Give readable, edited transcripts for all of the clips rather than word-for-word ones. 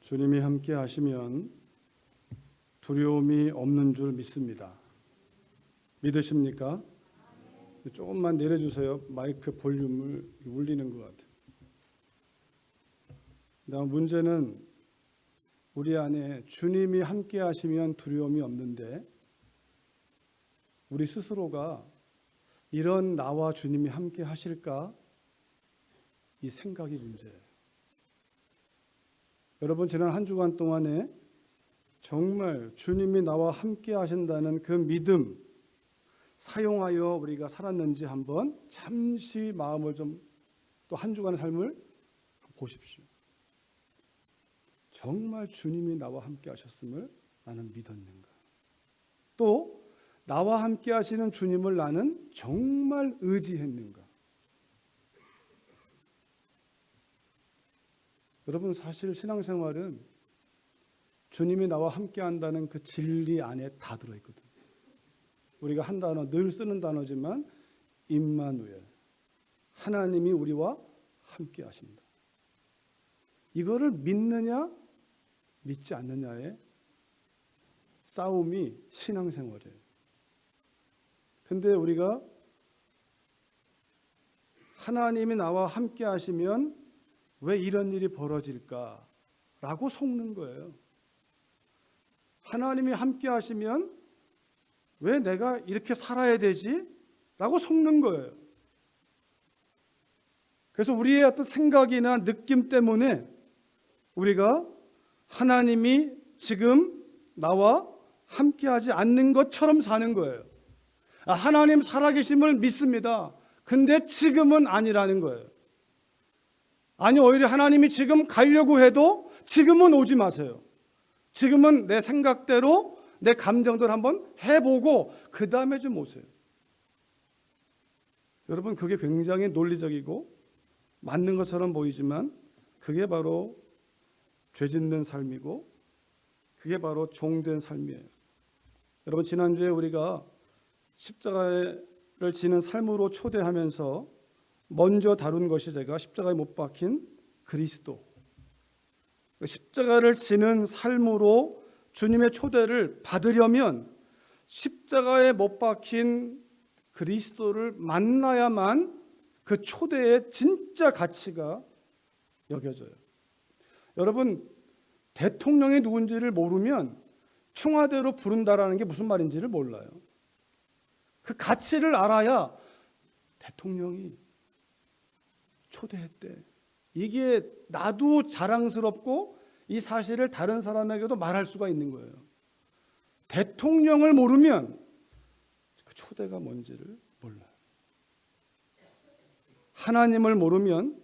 주님이 함께 하시면 두려움이 없는 줄 믿습니다. 믿으십니까? 조금만 내려주세요. 마이크 볼륨을 울리는 것 같아요. 다음 문제는 우리 안에 주님이 함께 하시면 두려움이 없는데 우리 스스로가 이런 나와 주님이 함께 하실까? 이 생각이 문제예요. 여러분, 지난 한 주간 동안에 정말 주님이 나와 함께 하신다는 그 믿음 사용하여 우리가 살았는지 한번 잠시 마음을 좀 또 한 주간의 삶을 보십시오. 정말 주님이 나와 함께 하셨음을 나는 믿었는가? 또 나와 함께 하시는 주님을 나는 정말 의지했는가? 여러분, 사실 신앙생활은 주님이 나와 함께 한다는 그 진리 안에 다 들어있거든요. 우리가 한 단어, 늘 쓰는 단어지만 임마누엘, 하나님이 우리와 함께 하신다. 이거를 믿느냐 믿지 않느냐의 싸움이 신앙생활이에요. 근데 우리가 하나님이 나와 함께 하시면 왜 이런 일이 벌어질까라고 속는 거예요. 하나님이 함께 하시면 왜 내가 이렇게 살아야 되지? 라고 속는 거예요. 그래서 우리의 어떤 생각이나 느낌 때문에 우리가 하나님이 지금 나와 함께하지 않는 것처럼 사는 거예요. 하나님 살아계심을 믿습니다. 근데 지금은 아니라는 거예요. 아니, 오히려 하나님이 지금 가려고 해도 지금은 오지 마세요. 지금은 내 생각대로 내 감정대로 한번 해보고 그 다음에 좀 오세요. 여러분, 그게 굉장히 논리적이고 맞는 것처럼 보이지만 그게 바로 죄짓는 삶이고 그게 바로 종된 삶이에요. 여러분, 지난주에 우리가 십자가를 지는 삶으로 초대하면서 먼저 다룬 것이 제가 십자가에 못 박힌 그리스도, 십자가를 지는 삶으로 주님의 초대를 받으려면 십자가에 못 박힌 그리스도를 만나야만 그 초대의 진짜 가치가 여겨져요. 여러분, 대통령이 누군지를 모르면 청와대로 부른다라는 게 무슨 말인지를 몰라요. 그 가치를 알아야 대통령이 초대했대, 이게 나도 자랑스럽고 이 사실을 다른 사람에게도 말할 수가 있는 거예요. 대통령을 모르면 그 초대가 뭔지를 몰라요. 하나님을 모르면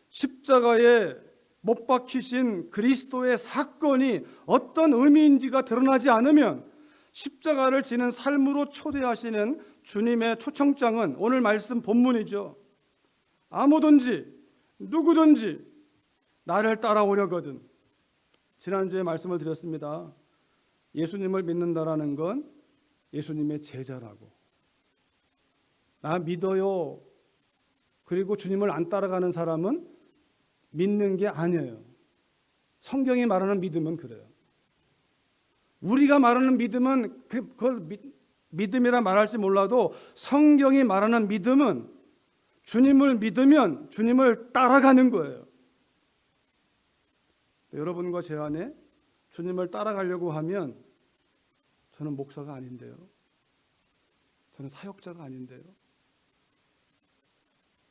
십자가에 못 박히신 그리스도의 사건이 어떤 의미인지가 드러나지 않으면 십자가를 지는 삶으로 초대하시는 주님의 초청장은 오늘 말씀 본문이죠. 아무든지 누구든지 나를 따라오려거든. 지난주에 말씀을 드렸습니다. 예수님을 믿는다라는 건 예수님의 제자라고. 나 믿어요. 그리고 주님을 안 따라가는 사람은 믿는 게 아니에요. 성경이 말하는 믿음은 그래요. 우리가 말하는 믿음은 그걸 믿음이라 말할지 몰라도 성경이 말하는 믿음은 주님을 믿으면 주님을 따라가는 거예요. 여러분과 제 안에 주님을 따라가려고 하면 저는 목사가 아닌데요. 저는 사역자가 아닌데요.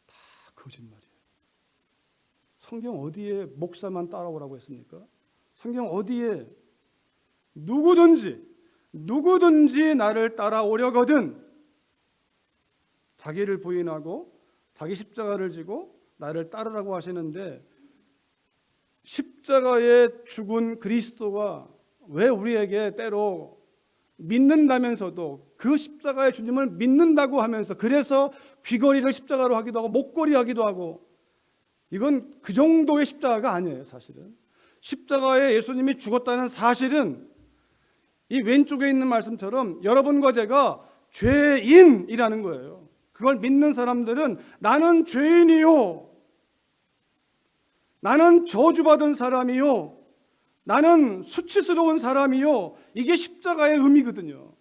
다 거짓말이에요. 성경 어디에 목사만 따라오라고 했습니까? 성경 어디에 누구든지 나를 따라오려거든 자기를 부인하고 자기 십자가를 지고 나를 따르라고 하시는데, 십자가에 죽은 그리스도가 왜 우리에게 때로 믿는다면서도 그 십자가의 주님을 믿는다고 하면서 그래서 귀걸이를 십자가로 하기도 하고 목걸이 하기도 하고, 이건 그 정도의 십자가가 아니에요. 사실은 십자가에 예수님이 죽었다는 사실은 이 왼쪽에 있는 말씀처럼 여러분과 제가 죄인이라는 거예요. 그걸 믿는 사람들은 나는 죄인이요, 나는 저주받은 사람이요, 나는 수치스러운 사람이요. 이게 십자가의 의미거든요.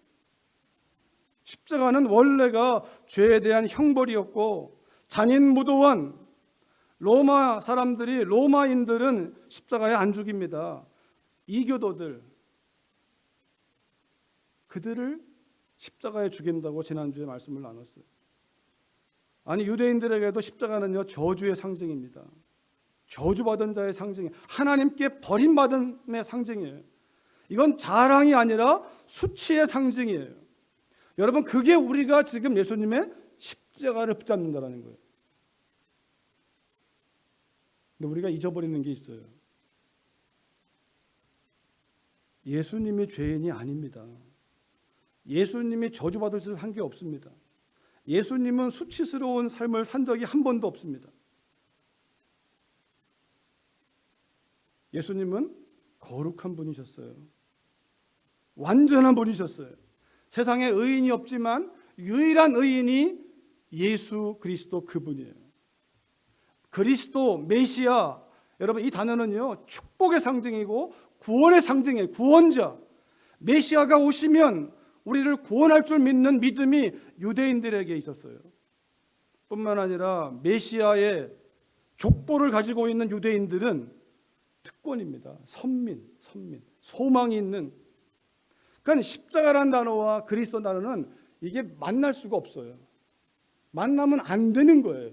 십자가는 원래가 죄에 대한 형벌이었고 잔인무도한 로마인들은 십자가에 안 죽입니다. 이교도들, 그들을 십자가에 죽인다고 지난주에 말씀을 나눴어요. 아니, 유대인들에게도 십자가는요, 저주의 상징입니다. 저주받은 자의 상징이에요. 하나님께 버림받음의 상징이에요. 이건 자랑이 아니라 수치의 상징이에요. 여러분, 그게 우리가 지금 예수님의 십자가를 붙잡는다는 거예요. 근데 우리가 잊어버리는 게 있어요. 예수님이 죄인이 아닙니다. 예수님이 저주받을 짓을 한 게 없습니다. 예수님은 수치스러운 삶을 산 적이 한 번도 없습니다. 예수님은 거룩한 분이셨어요. 완전한 분이셨어요. 세상에 의인이 없지만 유일한 의인이 예수 그리스도 그분이에요. 그리스도, 메시아, 여러분 이 단어는요, 축복의 상징이고 구원의 상징이에요. 구원자. 메시아가 오시면 우리를 구원할 줄 믿는 믿음이 유대인들에게 있었어요. 뿐만 아니라 메시아의 족보를 가지고 있는 유대인들은 특권입니다. 선민, 소망이 있는. 그러니까 십자가라는 단어와 그리스도 단어는 이게 만날 수가 없어요. 만나면 안 되는 거예요.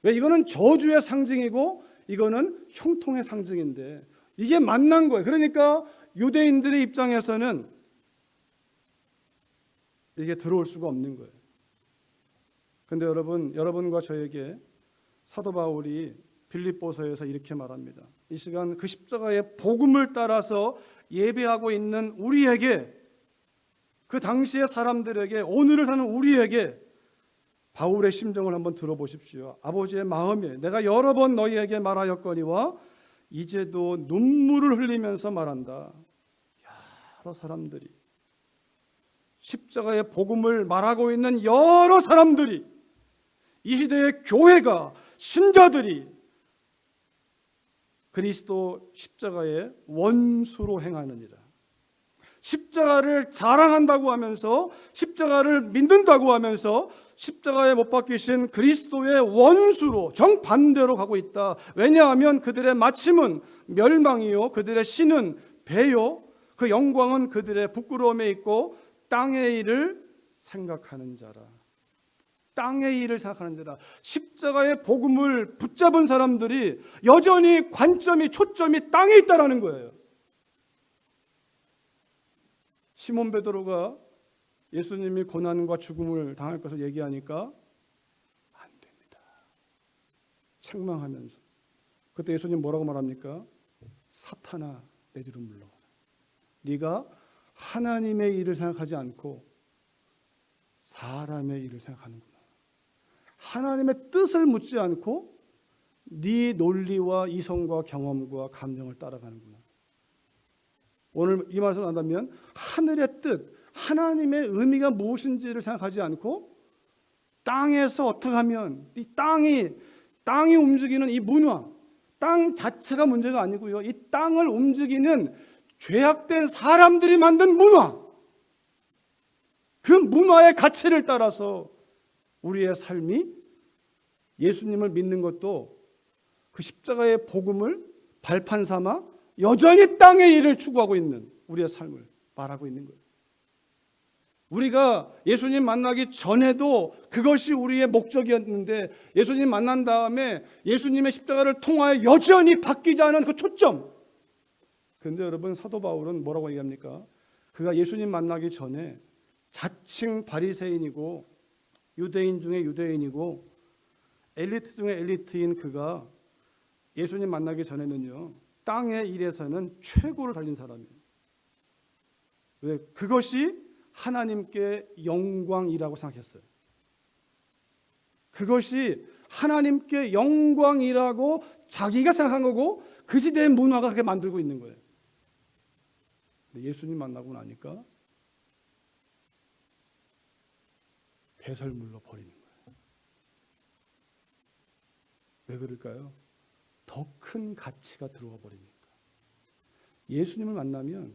왜? 이거는 저주의 상징이고 이거는 형통의 상징인데 이게 만난 거예요. 그러니까 유대인들의 입장에서는 이게 들어올 수가 없는 거예요. 그런데 여러분과 저에게 사도 바울이 빌립보서에서 이렇게 말합니다. 이 시간 그 십자가의 복음을 따라서 예배하고 있는 우리에게, 그 당시의 사람들에게, 오늘을 사는 우리에게 바울의 심정을 한번 들어보십시오. 아버지의 마음에 내가 여러 번 너희에게 말하였거니와 이제도 눈물을 흘리면서 말한다. 여러 사람들이, 십자가의 복음을 말하고 있는 여러 사람들이, 이 시대의 교회가, 신자들이 그리스도 십자가의 원수로 행하느니라. 십자가를 자랑한다고 하면서, 십자가를 믿는다고 하면서 십자가에 못 박히신 그리스도의 원수로, 정반대로 가고 있다. 왜냐하면 그들의 마침은 멸망이요, 그들의 신은 배요, 그 영광은 그들의 부끄러움에 있고 땅의 일을 생각하는 자라. 땅의 일을 생각하는 자라. 십자가의 복음을 붙잡은 사람들이 여전히 관점이, 초점이 땅에 있다라는 거예요. 시몬 베드로가 예수님이 고난과 죽음을 당할 것을 얘기하니까 안 됩니다. 책망하면서. 그때 예수님 뭐라고 말합니까? 사탄아, 내 뒤로 물러가라. 네가 하나님의 일을 생각하지 않고 사람의 일을 생각하는구나. 하나님의 뜻을 묻지 않고 네 논리와 이성과 경험과 감정을 따라가는구나. 오늘 이 말씀을 한다면 하늘의 뜻, 하나님의 의미가 무엇인지를 생각하지 않고 땅에서 어떻게 하면 이 땅이 움직이는 이 문화, 땅 자체가 문제가 아니고요. 이 땅을 움직이는 죄악된 사람들이 만든 문화, 그 문화의 가치를 따라서 우리의 삶이, 예수님을 믿는 것도 그 십자가의 복음을 발판 삼아 여전히 땅의 일을 추구하고 있는 우리의 삶을 말하고 있는 거예요. 우리가 예수님 만나기 전에도 그것이 우리의 목적이었는데 예수님 만난 다음에 예수님의 십자가를 통하여 여전히 바뀌지 않은 그 초점. 그런데 여러분, 사도 바울은 뭐라고 얘기합니까? 그가 예수님 만나기 전에 자칭 바리새인이고 유대인 중에 유대인이고 엘리트 중에 엘리트인 그가 예수님 만나기 전에는요, 땅의 일에서는 최고를 달린 사람이에요. 왜? 그것이 하나님께 영광이라고 생각했어요. 그것이 하나님께 영광이라고 자기가 생각한 거고 그 시대의 문화가 그렇게 만들고 있는 거예요. 근데 예수님 만나고 나니까 배설물로 버리는 거예요. 왜 그럴까요? 더 큰 가치가 들어와 버리니까. 예수님을 만나면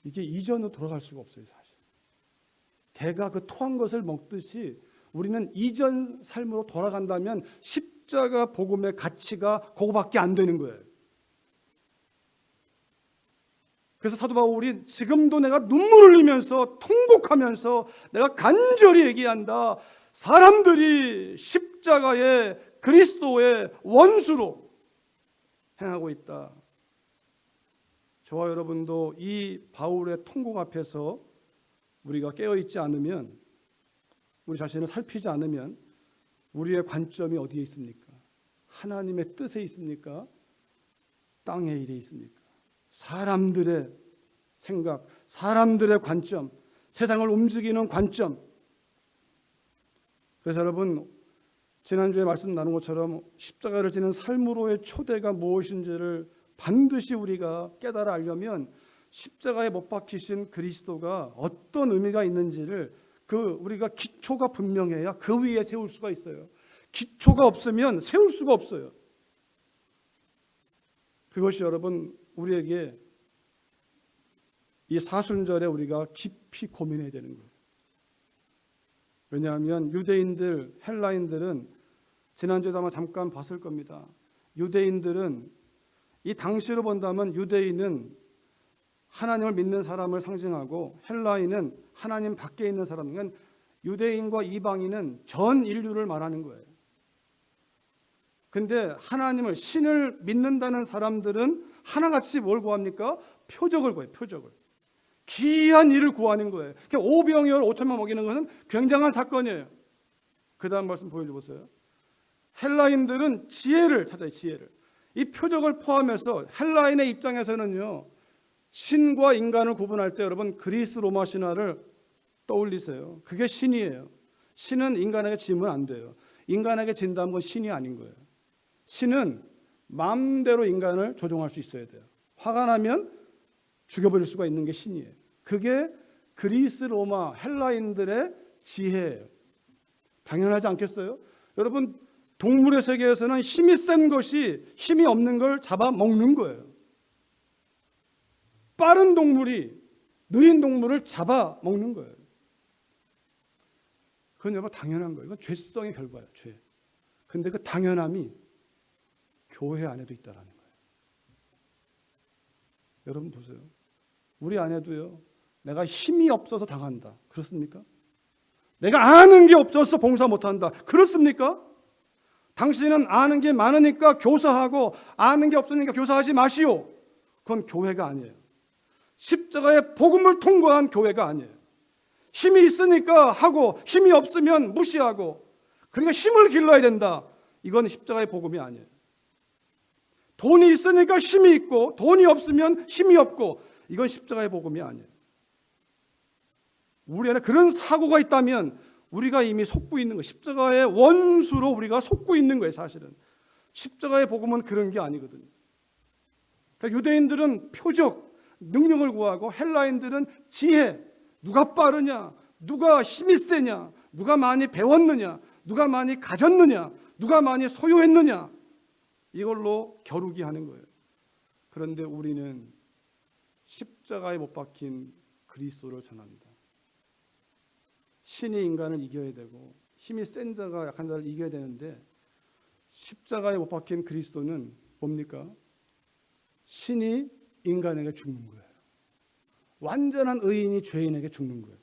이게 이전으로 돌아갈 수가 없어요. 사실 개가 그 토한 것을 먹듯이 우리는 이전 삶으로 돌아간다면 십자가 복음의 가치가 그거밖에 안 되는 거예요. 그래서 사도 바울이 지금도 내가 눈물을 흘리면서 통곡하면서 내가 간절히 얘기한다. 사람들이 십자가의 그리스도의 원수로 행하고 있다. 저와 여러분도 이 바울의 통곡 앞에서 우리가 깨어있지 않으면, 우리 자신을 살피지 않으면 우리의 관점이 어디에 있습니까? 하나님의 뜻에 있습니까? 땅의 일에 있습니까? 사람들의 생각, 사람들의 관점, 세상을 움직이는 관점. 그래서 여러분, 지난주에 말씀 나눈 것처럼 십자가를 지는 삶으로의 초대가 무엇인지를 반드시 우리가 깨달아 알려면 십자가에 못 박히신 그리스도가 어떤 의미가 있는지를 우리가 기초가 분명해야 그 위에 세울 수가 있어요. 기초가 없으면 세울 수가 없어요. 그것이 여러분 우리에게 이 사순절에 우리가 깊이 고민해야 되는 거예요. 왜냐하면 유대인들, 헬라인들은 지난주에도 아마 잠깐 봤을 겁니다. 유대인들은 이 당시로 본다면 유대인은 하나님을 믿는 사람을 상징하고 헬라인은 하나님 밖에 있는 사람. 그러니까 유대인과 이방인은 전 인류를 말하는 거예요. 근데 하나님을, 신을 믿는다는 사람들은 하나같이 뭘 구합니까? 표적을 구해요. 표적을. 귀한 일을 구하는 거예요. 그러니까 오병이어를 5천명 먹이는 것은 굉장한 사건이에요. 그 다음 말씀 보여주세요. 헬라인들은 지혜를 찾아요. 지혜를. 이 표적을 포함해서 헬라인의 입장에서는요, 신과 인간을 구분할 때 여러분 그리스 로마 신화를 떠올리세요. 그게 신이에요. 신은 인간에게 지면 안 돼요. 인간에게 진다는 건 신이 아닌 거예요. 신은 마음대로 인간을 조종할 수 있어야 돼요. 화가 나면 죽여버릴 수가 있는 게 신이에요. 그게 그리스 로마 헬라인들의 지혜예요. 당연하지 않겠어요? 여러분, 동물의 세계에서는 힘이 센 것이 힘이 없는 걸 잡아먹는 거예요. 빠른 동물이 느린 동물을 잡아먹는 거예요. 그건 여러분 당연한 거예요. 이건 죄성의 결과예요. 죄. 근데 그 당연함이 교회 안에도 있다라는 거예요. 여러분 보세요. 우리 안에도요, 내가 힘이 없어서 당한다. 그렇습니까? 내가 아는 게 없어서 봉사 못한다. 그렇습니까? 당신은 아는 게 많으니까 교사하고 아는 게 없으니까 교사하지 마시오. 그건 교회가 아니에요. 십자가의 복음을 통과한 교회가 아니에요. 힘이 있으니까 하고 힘이 없으면 무시하고, 그러니까 힘을 길러야 된다. 이건 십자가의 복음이 아니에요. 돈이 있으니까 힘이 있고 돈이 없으면 힘이 없고, 이건 십자가의 복음이 아니에요. 우리 안에 그런 사고가 있다면 우리가 이미 속고 있는 거예요. 십자가의 원수로 우리가 속고 있는 거예요. 사실은 십자가의 복음은 그런 게 아니거든요. 그러니까 유대인들은 표적, 능력을 구하고 헬라인들은 지혜, 누가 빠르냐, 누가 힘이 세냐, 누가 많이 배웠느냐, 누가 많이 가졌느냐, 누가 많이 소유했느냐, 이걸로 겨루기 하는 거예요. 그런데 우리는 십자가에 못 박힌 그리스도를 전합니다. 신이 인간을 이겨야 되고 힘이 센 자가 약한 자를 이겨야 되는데, 십자가에 못 박힌 그리스도는 뭡니까? 신이 인간에게 죽는 거예요. 완전한 의인이 죄인에게 죽는 거예요.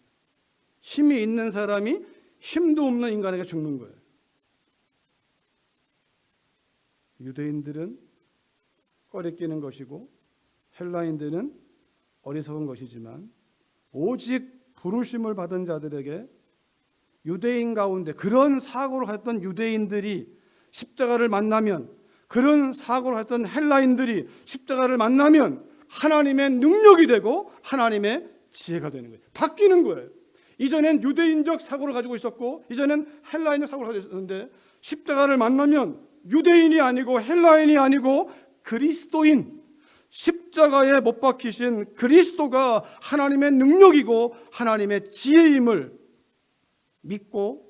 힘이 있는 사람이 힘도 없는 인간에게 죽는 거예요. 유대인들은 꺼리끼는 것이고 헬라인들은 어리석은 것이지만, 오직 부르심을 받은 자들에게, 유대인 가운데 그런 사고를 가졌던 유대인들이 십자가를 만나면, 그런 사고를 가졌던 헬라인들이 십자가를 만나면 하나님의 능력이 되고 하나님의 지혜가 되는 거예요. 바뀌는 거예요. 이전엔 유대인적 사고를 가지고 있었고 이전엔 헬라인적 사고를 가지고 있었는데, 십자가를 만나면 유대인이 아니고 헬라인이 아니고 그리스도인, 십자가에 못 박히신 그리스도가 하나님의 능력이고 하나님의 지혜임을 믿고,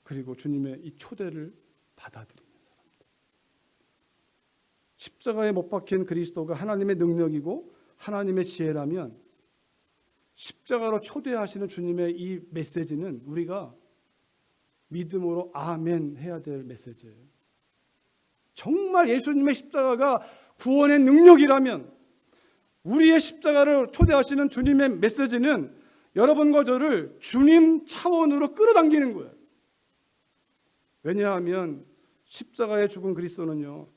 그리고 주님의 이 초대를 받아들이는 사람들. 십자가에 못 박힌 그리스도가 하나님의 능력이고 하나님의 지혜라면 십자가로 초대하시는 주님의 이 메시지는 우리가 믿음으로 아멘 해야 될 메시지예요. 정말 예수님의 십자가가 구원의 능력이라면 우리의 십자가를 초대하시는 주님의 메시지는 여러분과 저를 주님 차원으로 끌어당기는 거예요. 왜냐하면 십자가에 죽은 그리스도는요,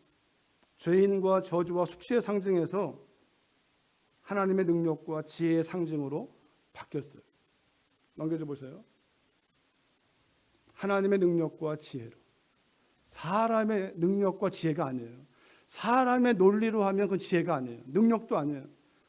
죄인과 저주와 수치의 상징에서 하나님의 능력과 지혜의 상징으로 바뀌었어요. 넘겨줘 보세요. 하나님의 능력과 지혜로. 사람의 능력과 지혜가 아니에요. 사람의 논리로 하면 그건 지혜가 아니에요. 능력도 아니에요.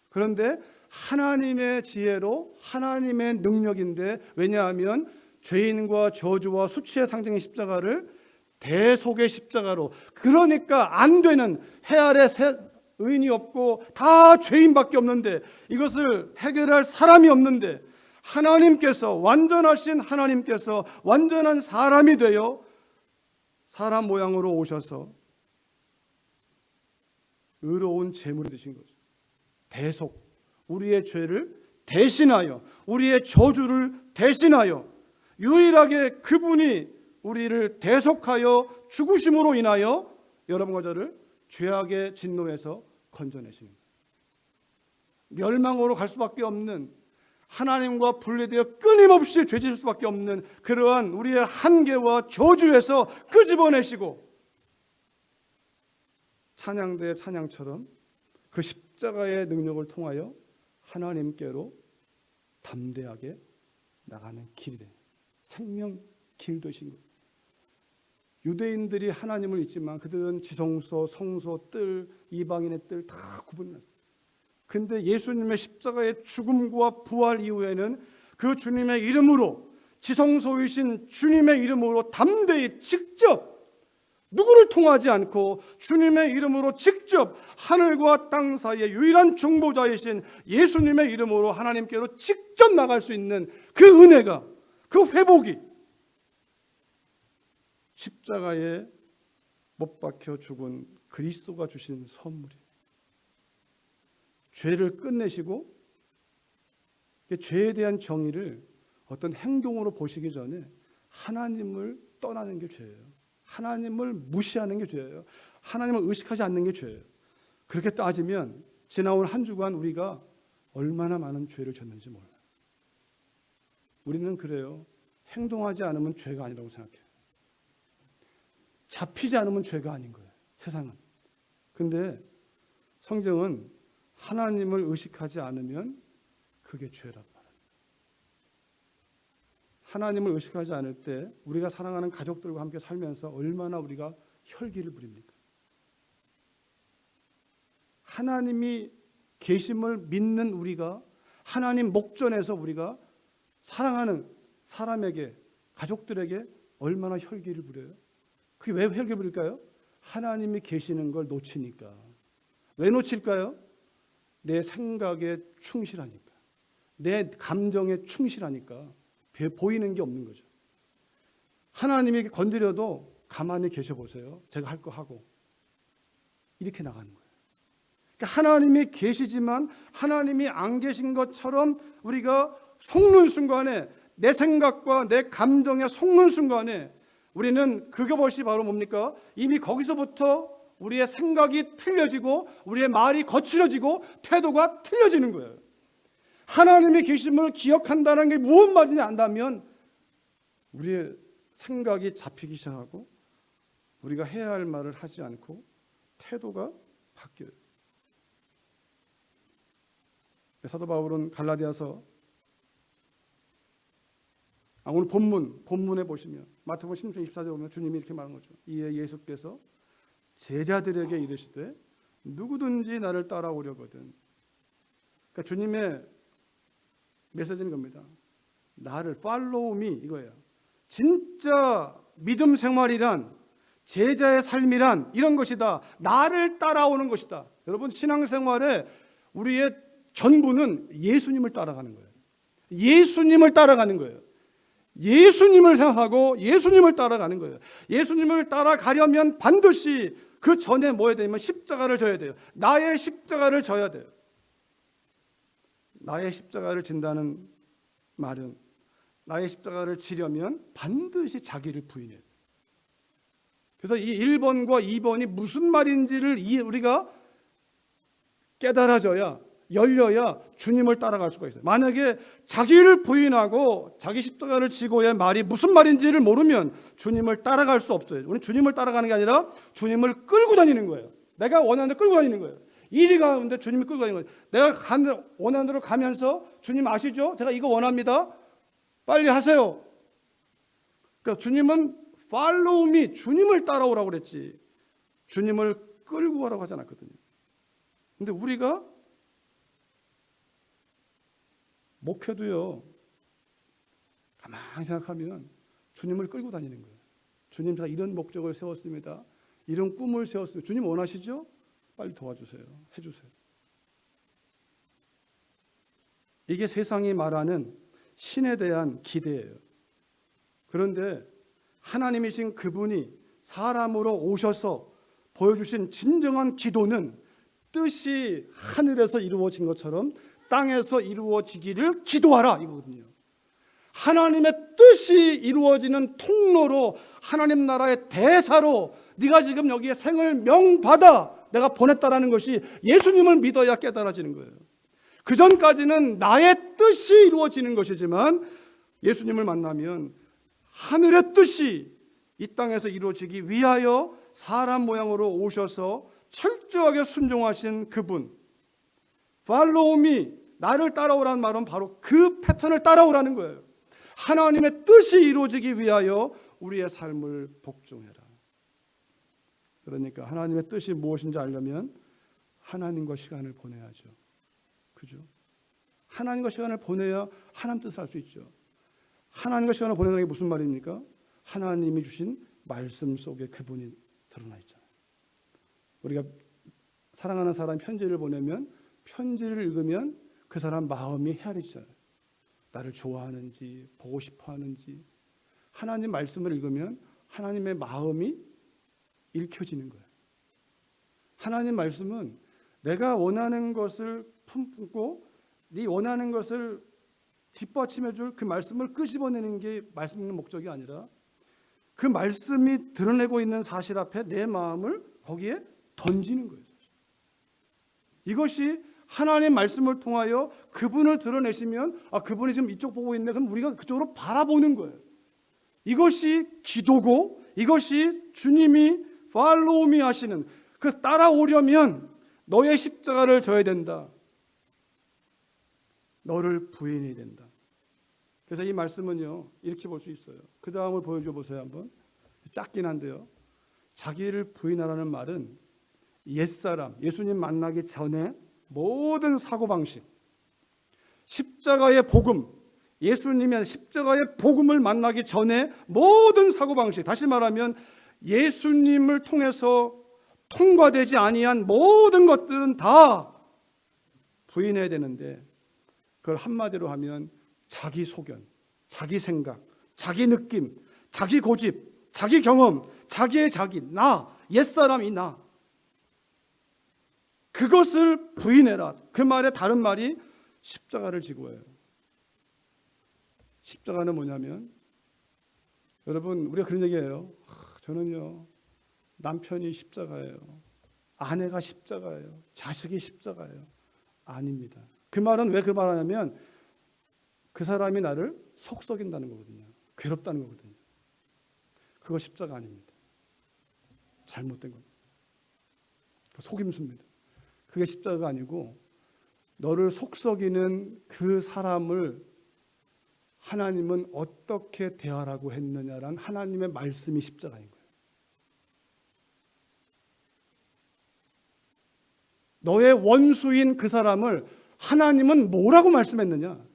그런데 하나님의 지혜로 하나님의 능력인데, 왜냐하면 죄인과 저주와 수치의 상징인 십자가를 대속의 십자가로, 그러니까 안 되는, 해 아래 의인이 없고 다 죄인밖에 없는데 이것을 해결할 사람이 없는데 하나님께서, 완전하신 하나님께서 완전한 사람이 되어 사람 모양으로 오셔서 의로운 제물이 되신 거죠. 대속, 우리의 죄를 대신하여, 우리의 저주를 대신하여 유일하게 그분이 우리를 대속하여 죽으심으로 인하여 여러분과 저를 죄악의 진노에서 건져내시는 거예요. 멸망으로 갈 수밖에 없는, 하나님과 분리되어 끊임없이 죄질 수밖에 없는 그러한 우리의 한계와 저주에서 끄집어내시고, 찬양대의 찬양처럼 그 십자가의 능력을 통하여 하나님께로 담대하게 나가는 길이 돼, 생명 길 되신 거예요. 유대인들이 하나님을 믿지만 그들은 지성소, 성소, 뜰, 이방인의 뜰 다 구분했어요. 근데 예수님의 십자가의 죽음과 부활 이후에는 그 주님의 이름으로, 지성소이신 주님의 이름으로 담대히 직접, 누구를 통하지 않고 주님의 이름으로 직접 하늘과 땅 사이의 유일한 중보자이신 예수님의 이름으로 하나님께로 직접 나갈 수 있는 그 은혜가, 그 회복이 십자가에 못 박혀 죽은 그리스도가 주신 선물이에요. 죄를 끝내시고, 죄에 대한 정의를 어떤 행동으로 보시기 전에 하나님을 떠나는 게 죄예요. 하나님을 무시하는 게 죄예요. 하나님을 의식하지 않는 게 죄예요. 그렇게 따지면 지나온 한 주간 우리가 얼마나 많은 죄를 졌는지 몰라요. 우리는 그래요. 행동하지 않으면 죄가 아니라고 생각해요. 잡히지 않으면 죄가 아닌 거예요, 세상은. 근데 성경은 하나님을 의식하지 않으면 그게 죄라고 말합니다. 하나님을 의식하지 않을 때 우리가 사랑하는 가족들과 함께 살면서 얼마나 우리가 혈기를 부립니까? 하나님이 계심을 믿는 우리가, 하나님 목전에서 우리가 사랑하는 사람에게, 가족들에게 얼마나 혈기를 부려요? 그게 왜 혈기를 부릴까요? 하나님이 계시는 걸 놓치니까. 왜 놓칠까요? 내 생각에 충실하니까, 내 감정에 충실하니까 보이는 게 없는 거죠. 하나님이 건드려도 가만히 계셔 보세요. 제가 할 거 하고 이렇게 나가는 거예요. 그러니까 하나님이 계시지만 하나님이 안 계신 것처럼 우리가 속는 순간에, 내 생각과 내 감정에 속는 순간에 우리는 그것이 바로 뭡니까? 이미 거기서부터 우리의 생각이 틀려지고 우리의 말이 거칠어지고 태도가 틀려지는 거예요. 하나님의 계심을 기억한다는 게 무슨 말인지 안다면 우리의 생각이 잡히기 시작하고 우리가 해야 할 말을 하지 않고 태도가 바뀌어요. 사도 바울은 갈라디아서, 오늘 본문에 보시면 마태복음 16장 24절에 보면 주님이 이렇게 말하는 거죠. 이에 예수께서 제자들에게 이르시되 누구든지 나를 따라오려거든. 그러니까 주님의 메시지는 겁니다. 나를 follow me, 이거예요. 진짜 믿음 생활이란, 제자의 삶이란 이런 것이다. 나를 따라오는 것이다. 여러분, 신앙생활에 우리의 전부는 예수님을 따라가는 거예요. 예수님을 따라가는 거예요. 예수님을 생각하고 예수님을 따라가는 거예요. 예수님을 따라가려면 반드시 그 전에 뭐 해야 되냐면 십자가를 져야 돼요. 나의 십자가를 져야 돼요. 나의 십자가를 진다는 말은 나의 십자가를 지려면 반드시 자기를 부인해야 돼요. 그래서 이 1번과 2번이 무슨 말인지를 우리가 깨달아져야, 열려야 주님을 따라갈 수가 있어요. 만약에 자기를 부인하고 자기 십자가를 지고의 말이 무슨 말인지를 모르면 주님을 따라갈 수 없어요. 우리는 주님을 따라가는 게 아니라 주님을 끌고 다니는 거예요. 내가 원하는 데 끌고 다니는 거예요. 일이 가는데 주님이 끌고 다니는 거예요. 내가 원하는 대로 가면서 주님 아시죠? 제가 이거 원합니다. 빨리 하세요. 그러니까 주님은 follow me, 주님을 따라오라고 그랬지 주님을 끌고 가라고 하지 않았거든요. 근데 우리가 목표도요, 가만히 생각하면 주님을 끌고 다니는 거예요. 주님, 제가 이런 목적을 세웠습니다. 이런 꿈을 세웠습니다. 주님 원하시죠? 빨리 도와주세요. 해주세요. 이게 세상이 말하는 신에 대한 기대예요. 그런데 하나님이신 그분이 사람으로 오셔서 보여주신 진정한 기도는 뜻이 하늘에서 이루어진 것처럼 땅에서 이루어지기를 기도하라 이거거든요. 하나님의 뜻이 이루어지는 통로로, 하나님 나라의 대사로 네가 지금 여기에 생을 명받아 내가 보냈다라는 것이 예수님을 믿어야 깨달아지는 거예요. 그 전까지는 나의 뜻이 이루어지는 것이지만 예수님을 만나면 하늘의 뜻이 이 땅에서 이루어지기 위하여 사람 모양으로 오셔서 철저하게 순종하신 그분, Follow me, 나를 따라오라는 말은 바로 그 패턴을 따라오라는 거예요. 하나님의 뜻이 이루어지기 위하여 우리의 삶을 복종해라. 그러니까 하나님의 뜻이 무엇인지 알려면 하나님과 시간을 보내야죠. 그죠? 하나님과 시간을 보내야 하나님 뜻을 알 수 있죠. 하나님과 시간을 보내는 게 무슨 말입니까? 하나님이 주신 말씀 속에 그분이 드러나 있잖아요. 우리가 사랑하는 사람 편지를 보내면 편지를 읽으면 그 사람 마음이 헤아리잖아요. 나를 좋아하는지 보고 싶어 하는지. 하나님 말씀을 읽으면 하나님의 마음이 읽혀지는 거예요. 하나님 말씀은 내가 원하는 것을 품고 네 원하는 것을 뒷받침해 줄 그 말씀을 끄집어내는 게 말씀 읽는 목적이 아니라 그 말씀이 드러내고 있는 사실 앞에 내 마음을 거기에 던지는 거예요. 이것이 하나님 말씀을 통하여 그분을 드러내시면 그분이 지금 이쪽 보고 있네. 그럼 우리가 그쪽으로 바라보는 거예요. 이것이 기도고 이것이 주님이 follow me 하시는 그 따라오려면 너의 십자가를 져야 된다. 너를 부인해야 된다. 그래서 이 말씀은요 이렇게 볼 수 있어요. 그 다음을 보여줘 보세요 한번. 짧긴 한데요. 자기를 부인하라는 말은 옛사람, 예수님 만나기 전에 모든 사고방식, 십자가의 복음, 예수님의 십자가의 복음을 만나기 전에 모든 사고방식, 다시 말하면 예수님을 통해서 통과되지 아니한 모든 것들은 다 부인해야 되는데 그걸 한마디로 하면 자기 소견, 자기 생각, 자기 느낌, 자기 고집, 자기 경험, 자기의 자기, 나, 옛사람이 나. 그것을 부인해라. 그 말의 다른 말이 십자가를 지고예요. 십자가는 뭐냐면 여러분 우리가 그런 얘기해요. 저는요 남편이 십자가예요. 아내가 십자가예요. 자식이 십자가예요. 아닙니다. 그 말은 왜 그 말하냐면 그 사람이 나를 속썩인다는 거거든요. 괴롭다는 거거든요. 그거 십자가 아닙니다. 잘못된 겁니다. 속임수입니다. 그게 십자가가 아니고 너를 속썩이는 그 사람을 하나님은 어떻게 대하라고 했느냐라는 하나님의 말씀이 십자가인 거예요. 너의 원수인 그 사람을 하나님은 뭐라고 말씀했느냐?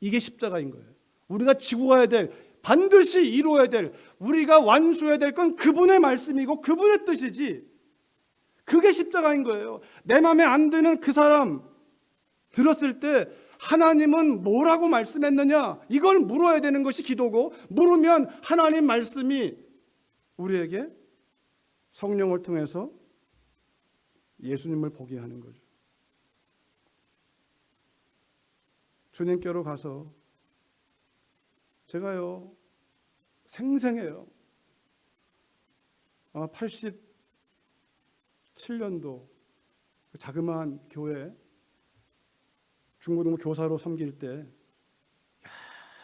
이게 십자가인 거예요. 우리가 지고 가야 될, 반드시 이루어야 될, 우리가 완수해야 될 건 그분의 말씀이고 그분의 뜻이지. 그게 십자가인 거예요. 내 마음에 안 드는 그 사람 들었을 때 하나님은 뭐라고 말씀했느냐? 이걸 물어야 되는 것이 기도고, 물으면 하나님 말씀이 우리에게 성령을 통해서 예수님을 보게 하는 거죠. 주님께로 가서 제가요 생생해요. 아마 87년도 그 자그마한 교회 중고등부 교사로 섬길 때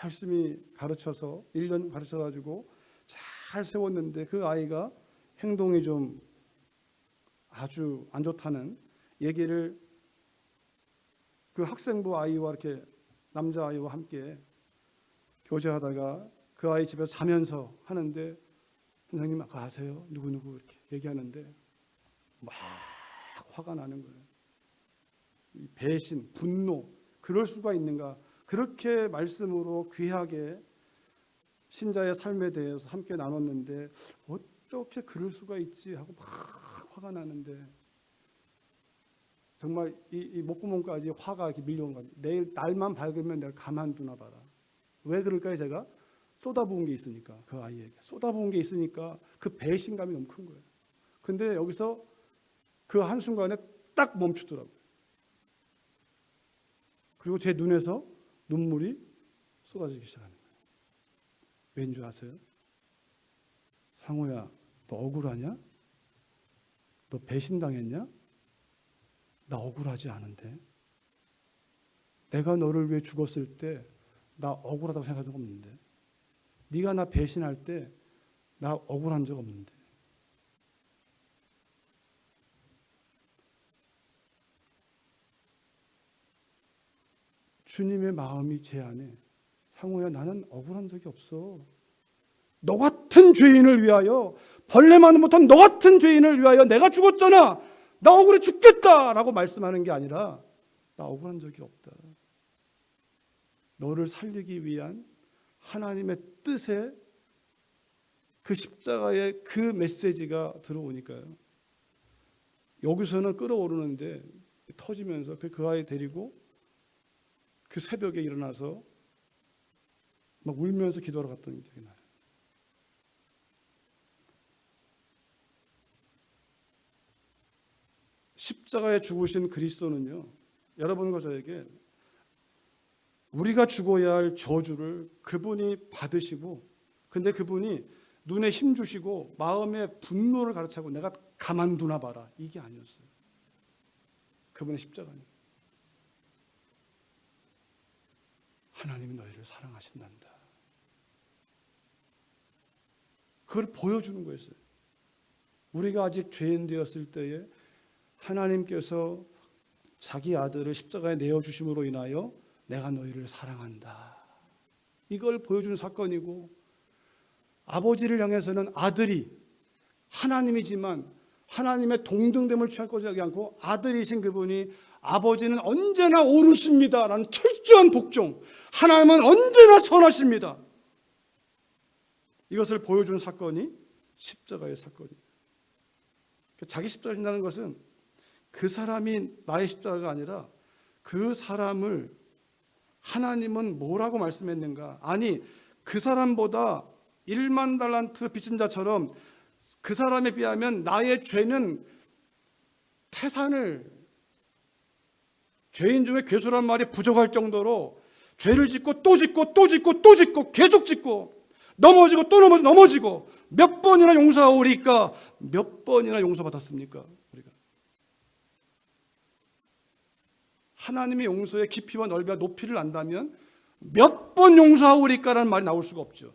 열심히 가르쳐서 1년 가르쳐가지고 잘 세웠는데 그 아이가 행동이 좀 아주 안 좋다는 얘기를 그 학생부 아이와 이렇게 남자아이와 함께 교제하다가 그 아이 집에서 자면서 하는데 선생님 아까 아세요? 누구누구 이렇게 얘기하는데 막 화가 나는 거예요. 이 배신, 분노, 그럴 수가 있는가? 그렇게 말씀으로 귀하게 신자의 삶에 대해서 함께 나눴는데 어떻게 그럴 수가 있지 하고 막 화가 나는데 정말 이 목구멍까지 화가 이렇게 밀려온 거예요. 내일 날만 밝으면 내가 가만두나 봐라. 왜 그럴까요? 제가 쏟아부은 게 있으니까, 그 아이에게 쏟아부은 게 있으니까 그 배신감이 너무 큰 거예요. 근데 여기서 그 한순간에 딱 멈추더라고요. 그리고 제 눈에서 눈물이 쏟아지기 시작하는 거예요. 왠 줄 아세요? 상호야, 너 억울하냐? 너 배신당했냐? 나 억울하지 않은데. 내가 너를 위해 죽었을 때 나 억울하다고 생각한 적 없는데. 네가 나 배신할 때 나 억울한 적 없는데. 주님의 마음이 제 안에 상호야 나는 억울한 적이 없어. 너 같은 죄인을 위하여 벌레만은 못한 너 같은 죄인을 위하여 내가 죽었잖아. 나 억울해 죽겠다라고 말씀하는 게 아니라 나 억울한 적이 없다. 너를 살리기 위한 하나님의 뜻에 그 십자가의 그 메시지가 들어오니까요. 여기서는 끓어오르는데 터지면서 그 아이 데리고 그 새벽에 일어나서 막 울면서 기도하러 갔던 기억이 나요. 십자가에 죽으신 그리스도는요, 여러분과 저에게 우리가 죽어야 할 저주를 그분이 받으시고, 근데 그분이 눈에 힘 주시고 마음에 분노를 가르치고 내가 가만두나 봐라, 이게 아니었어요. 그분의 십자가는 하나님이 너희를 사랑하신단다. 그걸 보여주는 거였어요. 우리가 아직 죄인 되었을 때에 하나님께서 자기 아들을 십자가에 내어주심으로 인하여 내가 너희를 사랑한다. 이걸 보여주는 사건이고, 아버지를 향해서는 아들이 하나님이지만 하나님의 동등됨을 취할 것이 않고 아들이신 그분이 아버지는 언제나 옳으십니다 라는 철저한 복종, 하나님은 언제나 선하십니다, 이것을 보여주는 사건이 십자가의 사건이에요. 자기 십자가를 진다는 것은 그 사람이 나의 십자가가 아니라 그 사람을 하나님은 뭐라고 말씀했는가, 아니 그 사람보다 1만 달란트 빚진 자처럼 그 사람에 비하면 나의 죄는 태산을, 죄인 중에 괴수란 말이 부족할 정도로 죄를 짓고 또 짓고 또 짓고 또 짓고 계속 짓고 넘어지고 또 넘어지고 몇 번이나 용서하오리까, 몇 번이나 용서받았습니까? 우리가 하나님의 용서의 깊이와 넓이와 높이를 안다면 몇 번 용서하오리까라는 말이 나올 수가 없죠.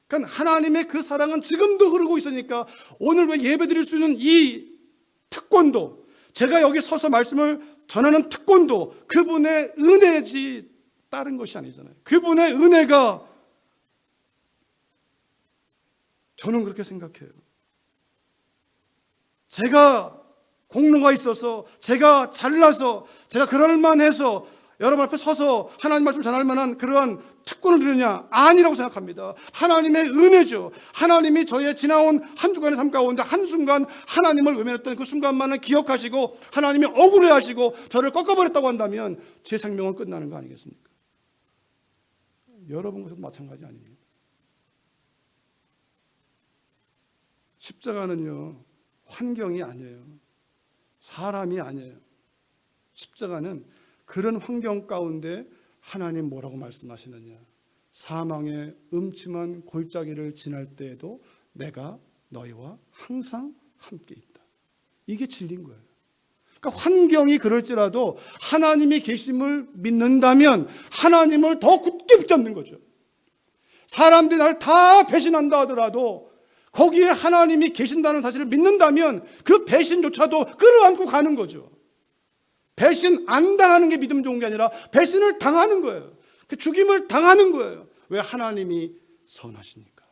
그러니까 하나님의 그 사랑은 지금도 흐르고 있으니까 오늘 왜 예배드릴 수 있는 이 특권도, 제가 여기 서서 말씀을 전하는 특권도 그분의 은혜지 다른 것이 아니잖아요. 그분의 은혜가, 저는 그렇게 생각해요. 제가 공로가 있어서, 제가 잘나서, 제가 그럴만해서 여러분 앞에 서서 하나님 말씀 전할 만한 그러한 특권을 드리느냐? 아니라고 생각합니다. 하나님의 은혜죠. 하나님이 저의 지나온 한 주간의 삶 가운데 한순간 하나님을 외면했던 그 순간만은 기억하시고 하나님이 억울해하시고 저를 꺾어버렸다고 한다면 제 생명은 끝나는 거 아니겠습니까? 여러분 것도 마찬가지 아닙니까? 십자가는요, 환경이 아니에요. 사람이 아니에요. 십자가는 그런 환경 가운데 하나님 뭐라고 말씀하시느냐. 사망의 음침한 골짜기를 지날 때에도 내가 너희와 항상 함께 있다. 이게 진리인 거예요. 그러니까 환경이 그럴지라도 하나님이 계심을 믿는다면 하나님을 더 굳게 붙잡는 거죠. 사람들이 나를 다 배신한다 하더라도 거기에 하나님이 계신다는 사실을 믿는다면 그 배신조차도 끌어안고 가는 거죠. 배신 안 당하는 게 믿음 좋은 게 아니라 배신을 당하는 거예요. 그 죽임을 당하는 거예요. 왜? 하나님이 선하시니까.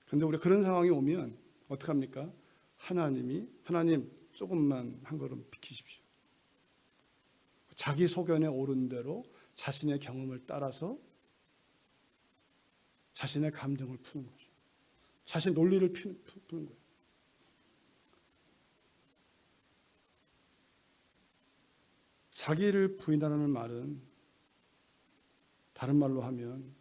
그런데 우리 그런 상황이 오면 어떡합니까? 하나님 조금만 한 걸음 비키십시오. 자기 소견에 오른 대로 자신의 경험을 따라서 자신의 감정을 푸는 거죠. 자신의 논리를 푸는 거예요. 자기를 부인하라는 말은 다른 말로 하면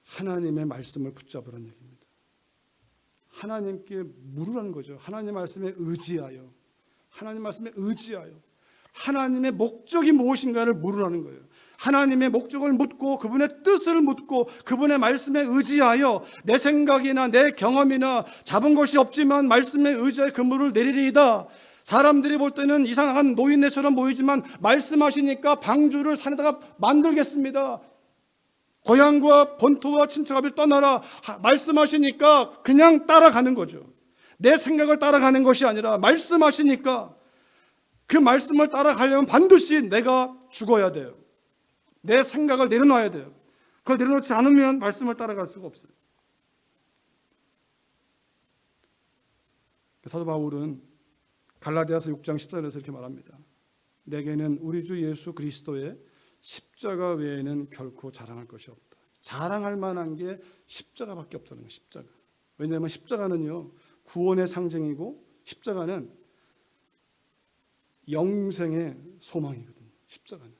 하나님의 말씀을 붙잡으라는 얘기입니다. 하나님께 물으라는 거죠. 하나님 말씀에 의지하여, 하나님 말씀에 의지하여 하나님의 목적이 무엇인가를 물으라는 거예요. 하나님의 목적을 묻고 그분의 뜻을 묻고 그분의 말씀에 의지하여 내 생각이나 내 경험이나 잡은 것이 없지만 말씀에 의지하여 그물을 내리리이다. 사람들이 볼 때는 이상한 노인네처럼 보이지만 말씀하시니까 방주를 산에다가 만들겠습니다. 고향과 본토와 친척아비를 떠나라 말씀하시니까 그냥 따라가는 거죠. 내 생각을 따라가는 것이 아니라 말씀하시니까 그 말씀을 따라가려면 반드시 내가 죽어야 돼요. 내 생각을 내려놔야 돼요. 그걸 내려놓지 않으면 말씀을 따라갈 수가 없어요. 사도 바울은 갈라디아서 6장 14절에서 이렇게 말합니다. 내게는 우리 주 예수 그리스도의 십자가 외에는 결코 자랑할 것이 없다. 자랑할 만한 게 십자가밖에 없다는 거예요. 십자가. 왜냐하면 십자가는요 구원의 상징이고 십자가는 영생의 소망이거든요. 십자가는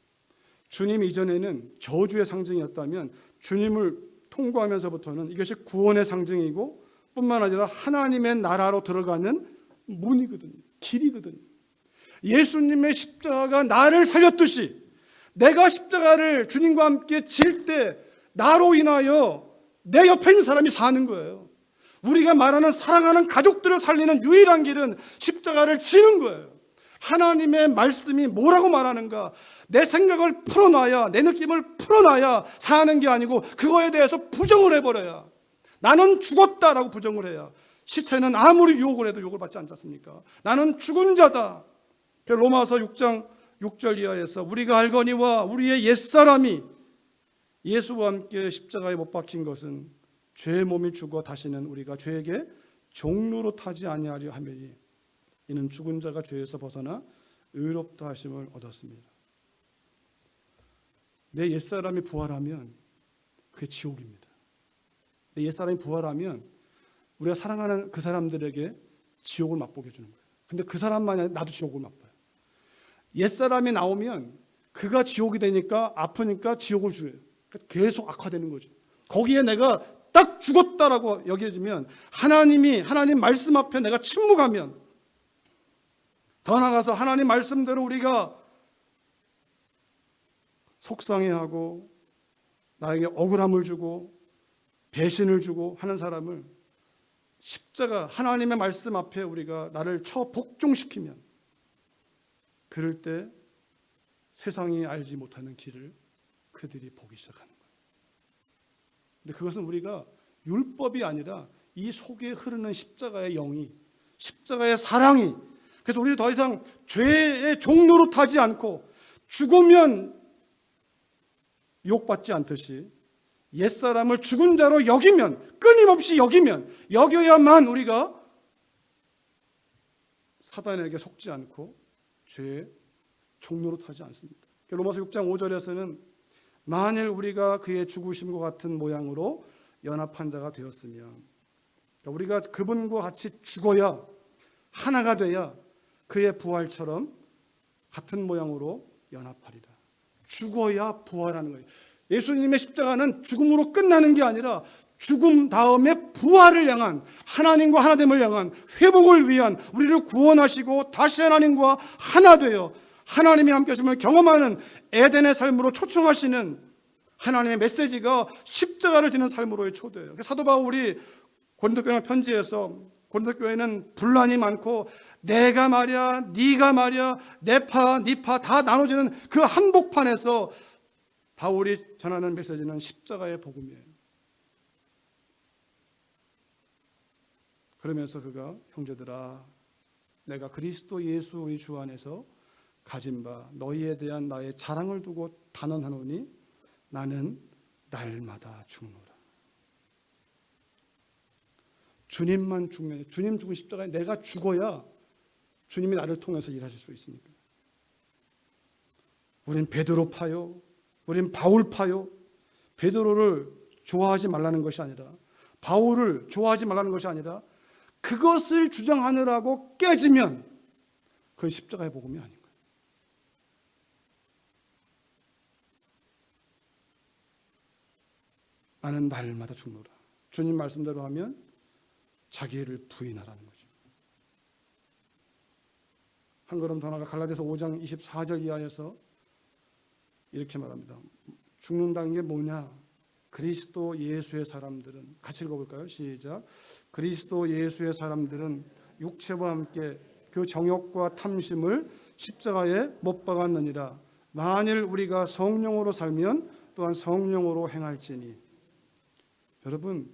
주님 이전에는 저주의 상징이었다면 주님을 통과하면서부터는 이것이 구원의 상징이고 뿐만 아니라 하나님의 나라로 들어가는 문이거든요. 길이거든요. 예수님의 십자가가 나를 살렸듯이 내가 십자가를 주님과 함께 질 때 나로 인하여 내 옆에 있는 사람이 사는 거예요. 우리가 말하는 사랑하는 가족들을 살리는 유일한 길은 십자가를 지는 거예요. 하나님의 말씀이 뭐라고 말하는가? 내 생각을 풀어놔야, 내 느낌을 풀어놔야 사는 게 아니고 그거에 대해서 부정을 해버려야, 나는 죽었다라고 부정을 해야. 시체는 아무리 유혹을 해도 욕을 받지 않지 않습니까? 나는 죽은 자다. 로마서 6장 6절 이하에서 우리가 알거니와 우리의 옛사람이 예수와 함께 십자가에 못 박힌 것은 죄의 몸이 죽어 다시는 우리가 죄에게 종로로 타지 아니하려 하매니 이는 죽은 자가 죄에서 벗어나 의롭다 하심을 얻었습니다. 내 옛사람이 부활하면 그게 지옥입니다. 내 옛사람이 부활하면 우리가 사랑하는 그 사람들에게 지옥을 맛보게 해주는 거예요. 근데 그 사람만이 나도 지옥을 맛봐요. 옛사람이 나오면 그가 지옥이 되니까 아프니까 지옥을 줘요. 계속 악화되는 거죠. 거기에 내가 딱 죽었다라고 여겨지면 하나님 말씀 앞에 내가 침묵하면, 더 나아가서 하나님 말씀대로 우리가 속상해하고 나에게 억울함을 주고 배신을 주고 하는 사람을 십자가 하나님의 말씀 앞에 우리가 나를 쳐 복종시키면, 그럴 때 세상이 알지 못하는 길을 그들이 보기 시작하는 거예요. 근데 그것은 우리가 율법이 아니라 이 속에 흐르는 십자가의 영이, 십자가의 사랑이, 그래서 우리는 더 이상 죄의 종로로 타지 않고 죽으면 욕받지 않듯이 옛사람을 죽은 자로 여기면, 끊임없이 여겨야만 우리가 사단에게 속지 않고 죄의 종로로 타지 않습니다. 로마서 6장 5절에서는 만일 우리가 그의 죽으심과 같은 모양으로 연합한 자가 되었으면, 우리가 그분과 같이 죽어야, 하나가 돼야 그의 부활처럼 같은 모양으로 연합하리라. 죽어야 부활하는 거예요. 예수님의 십자가는 죽음으로 끝나는 게 아니라 죽음 다음에 부활을 향한, 하나님과 하나됨을 향한, 회복을 위한, 우리를 구원하시고 다시 하나님과 하나 되어 하나님이 함께 하심을 경험하는 에덴의 삶으로 초청하시는 하나님의 메시지가 십자가를 지는 삶으로의 초대예요. 사도 바울이 고린도교회 편지에서, 고린도교회는 분란이 많고 내가 말이야, 네가 말이야, 내 파, 네 파 다 나눠지는 그 한복판에서 바울이 전하는 메시지는 십자가의 복음이에요. 그러면서 그가 형제들아, 내가 그리스도 예수 우리 주 안에서 가진 바 너희에 대한 나의 자랑을 두고 단언하노니 나는 날마다 죽노라. 주님만 죽는, 주님 죽은 십자가에 내가 죽어야 주님이 나를 통해서 일하실 수 있으니까. 우린 베드로파요, 우린 바울파요. 베드로를 좋아하지 말라는 것이 아니라, 바울을 좋아하지 말라는 것이 아니라, 그것을 주장하느라고 깨지면 그건 십자가의 복음이 아닌 거예요. 나는 날마다 죽노라. 주님 말씀대로 하면 자기를 부인하라는 거죠. 한 걸음 더 나가 갈라디아서 5장 24절 이하에서 이렇게 말합니다. 죽는다는 게 뭐냐? 그리스도 예수의 사람들은, 같이 읽어볼까요? 시작. 그리스도 예수의 사람들은 육체와 함께 그 정욕과 탐심을 십자가에 못 박았느니라. 만일 우리가 성령으로 살면 또한 성령으로 행할지니. 여러분,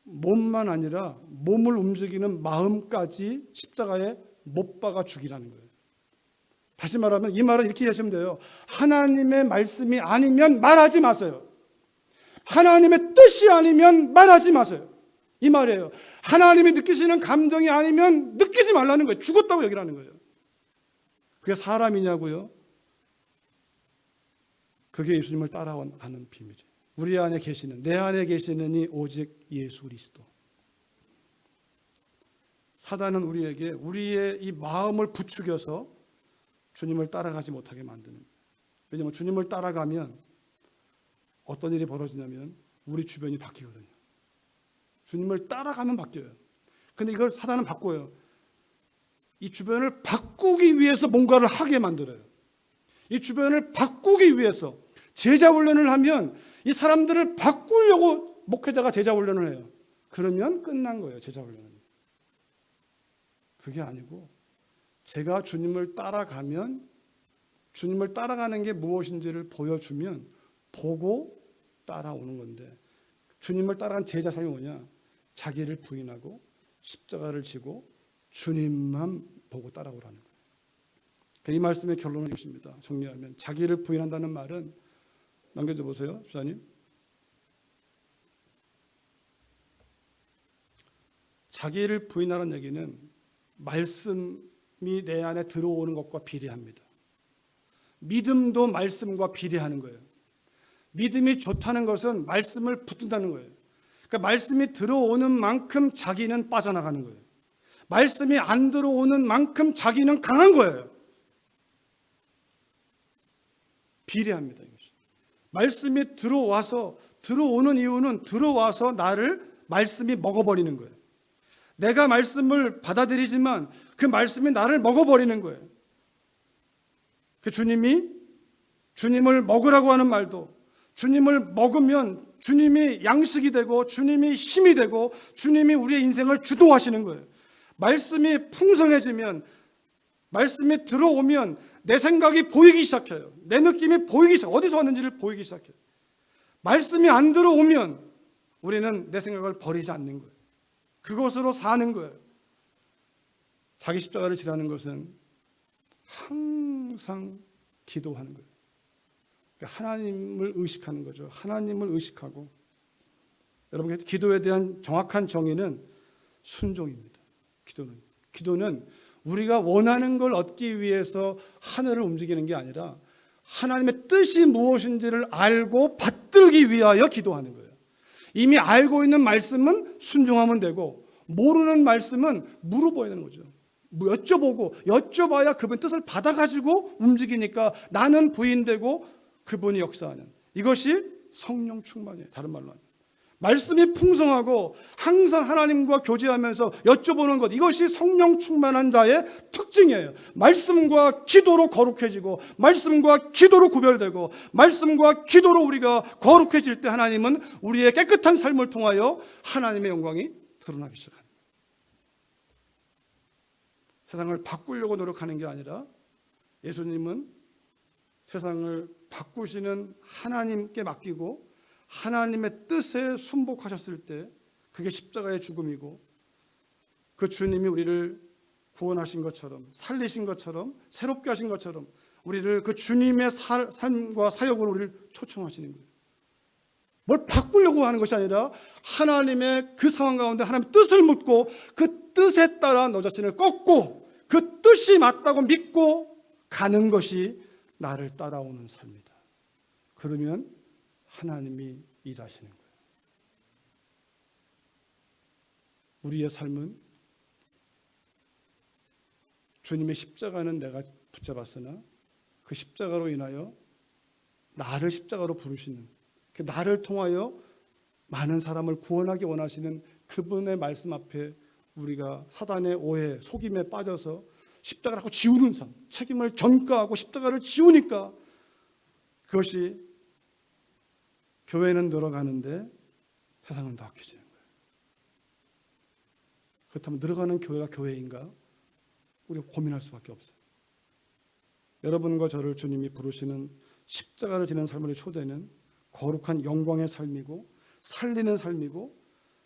몸만 아니라 몸을 움직이는 마음까지 십자가에 못 박아 죽이라는 거예요. 다시 말하면 이 말은 이렇게 하시면 돼요. 하나님의 말씀이 아니면 말하지 마세요. 하나님의 뜻이 아니면 말하지 마세요. 이 말이에요. 하나님이 느끼시는 감정이 아니면 느끼지 말라는 거예요. 죽었다고 여기라는 거예요. 그게 사람이냐고요? 그게 예수님을 따라가는 비밀이에요. 우리 안에 계시는, 내 안에 계시는 이 오직 예수 그리스도. 사단은 우리에게 우리의 이 마음을 부추겨서 주님을 따라가지 못하게 만드는 거예요. 왜냐하면 주님을 따라가면 어떤 일이 벌어지냐면 우리 주변이 바뀌거든요. 주님을 따라가면 바뀌어요. 근데 이걸 사단은 바꿔요. 이 주변을 바꾸기 위해서 뭔가를 하게 만들어요. 이 주변을 바꾸기 위해서 제자 훈련을 하면 이 사람들을 바꾸려고 목회자가 제자 훈련을 해요. 그러면 끝난 거예요. 제자 훈련은. 그게 아니고 제가 주님을 따라가면, 주님을 따라가는 게 무엇인지를 보여주면 보고 따라오는 건데, 주님을 따라간 제자 삶이 뭐냐? 자기를 부인하고 십자가를 지고 주님만 보고 따라오라는 거예요. 이 말씀의 결론은 이것입니다. 정리하면 자기를 부인한다는 말은, 남겨줘 보세요, 주사님. 자기를 부인하라는 얘기는 말씀이 내 안에 들어오는 것과 비례합니다. 믿음도 말씀과 비례하는 거예요. 믿음이 좋다는 것은 말씀을 붙든다는 거예요. 그러니까 말씀이 들어오는 만큼 자기는 빠져나가는 거예요. 말씀이 안 들어오는 만큼 자기는 강한 거예요. 비례합니다, 이것이. 말씀이 들어오는 이유는 들어와서 나를 말씀이 먹어버리는 거예요. 내가 말씀을 받아들이지만 그 말씀이 나를 먹어버리는 거예요. 그 주님을 먹으라고 하는 말도, 주님을 먹으면 주님이 양식이 되고 주님이 힘이 되고 주님이 우리의 인생을 주도하시는 거예요. 말씀이 풍성해지면, 말씀이 들어오면 내 생각이 보이기 시작해요. 내 느낌이 보이기 시작해요. 어디서 왔는지를 보이기 시작해요. 말씀이 안 들어오면 우리는 내 생각을 버리지 않는 거예요. 그것으로 사는 거예요. 자기 십자가를 지라는 것은 항상 기도하는 거예요. 하나님을 의식하는 거죠. 하나님을 의식하고. 여러분, 기도에 대한 정확한 정의는 순종입니다. 기도는 우리가 원하는 걸 얻기 위해서 하늘을 움직이는 게 아니라 하나님의 뜻이 무엇인지를 알고 받들기 위하여 기도하는 거예요. 이미 알고 있는 말씀은 순종하면 되고, 모르는 말씀은 물어봐야 되는 거죠. 여쭤봐야 그분 뜻을 받아가지고 움직이니까 나는 부인되고 그분이 역사하는, 이것이 성령 충만이에요. 다른 말로 하면 말씀이 풍성하고 항상 하나님과 교제하면서 여쭤보는 것, 이것이 성령 충만한 자의 특징이에요. 말씀과 기도로 거룩해지고 말씀과 기도로 구별되고 말씀과 기도로 우리가 거룩해질 때 하나님은 우리의 깨끗한 삶을 통하여 하나님의 영광이 드러나기 시작합니다. 세상을 바꾸려고 노력하는 게 아니라 예수님은 세상을 바꾸시는 하나님께 맡기고 하나님의 뜻에 순복하셨을 때 그게 십자가의 죽음이고, 그 주님이 우리를 구원하신 것처럼, 살리신 것처럼, 새롭게 하신 것처럼 우리를 그 주님의 삶과 사역으로 우리를 초청하시는 거예요. 뭘 바꾸려고 하는 것이 아니라 하나님의 그 상황 가운데 하나님의 뜻을 묻고 그 뜻에 따라 너 자신을 꺾고 그 뜻이 맞다고 믿고 가는 것이 나를 따라오는 삶이다. 그러면 하나님이 일하시는 거예요. 우리의 삶은 주님의 십자가는 내가 붙잡았으나 그 십자가로 인하여 나를 십자가로 부르시는, 나를 통하여 많은 사람을 구원하기 원하시는 그분의 말씀 앞에 우리가 사단의 오해, 속임에 빠져서 십자가를 하고 지우는 삶, 책임을 전가하고 십자가를 지우니까 그것이 교회는 늘어가는데 세상은 더 악해지는 거예요. 그렇다면 늘어가는 교회가 교회인가? 우리가 고민할 수밖에 없어요. 여러분과 저를 주님이 부르시는 십자가를 지는 삶의 초대는 거룩한 영광의 삶이고 살리는 삶이고,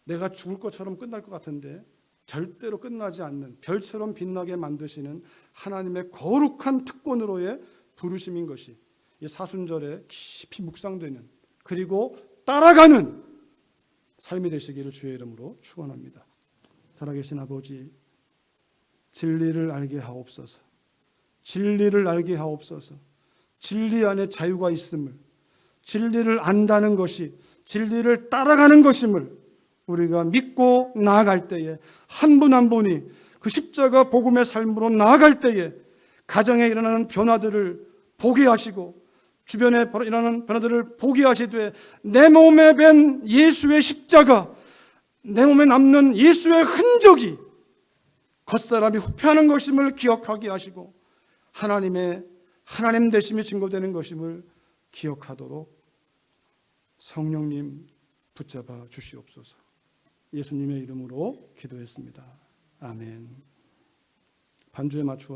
내가 죽을 것처럼 끝날 것 같은데 절대로 끝나지 않는 별처럼 빛나게 만드시는 하나님의 거룩한 특권으로의 부르심인 것이 이 사순절에 깊이 묵상되는, 그리고 따라가는 삶이 되시기를 주의 이름으로 축원합니다. 살아계신 아버지, 진리를 알게 하옵소서. 진리를 알게 하옵소서. 진리 안에 자유가 있음을, 진리를 안다는 것이 진리를 따라가는 것임을 우리가 믿고 나아갈 때에, 한 분 한 분이 그 십자가 복음의 삶으로 나아갈 때에 가정에 일어나는 변화들을 보게 하시고 주변에 일어나는 변화들을 보게 하시되, 내 몸에 밴 예수의 십자가, 내 몸에 남는 예수의 흔적이 겉사람이 후패하는 것임을 기억하게 하시고 하나님 되심이 증거되는 것임을 기억하도록 성령님 붙잡아 주시옵소서. 예수님의 이름으로 기도했습니다. 아멘. 반주에 맞추어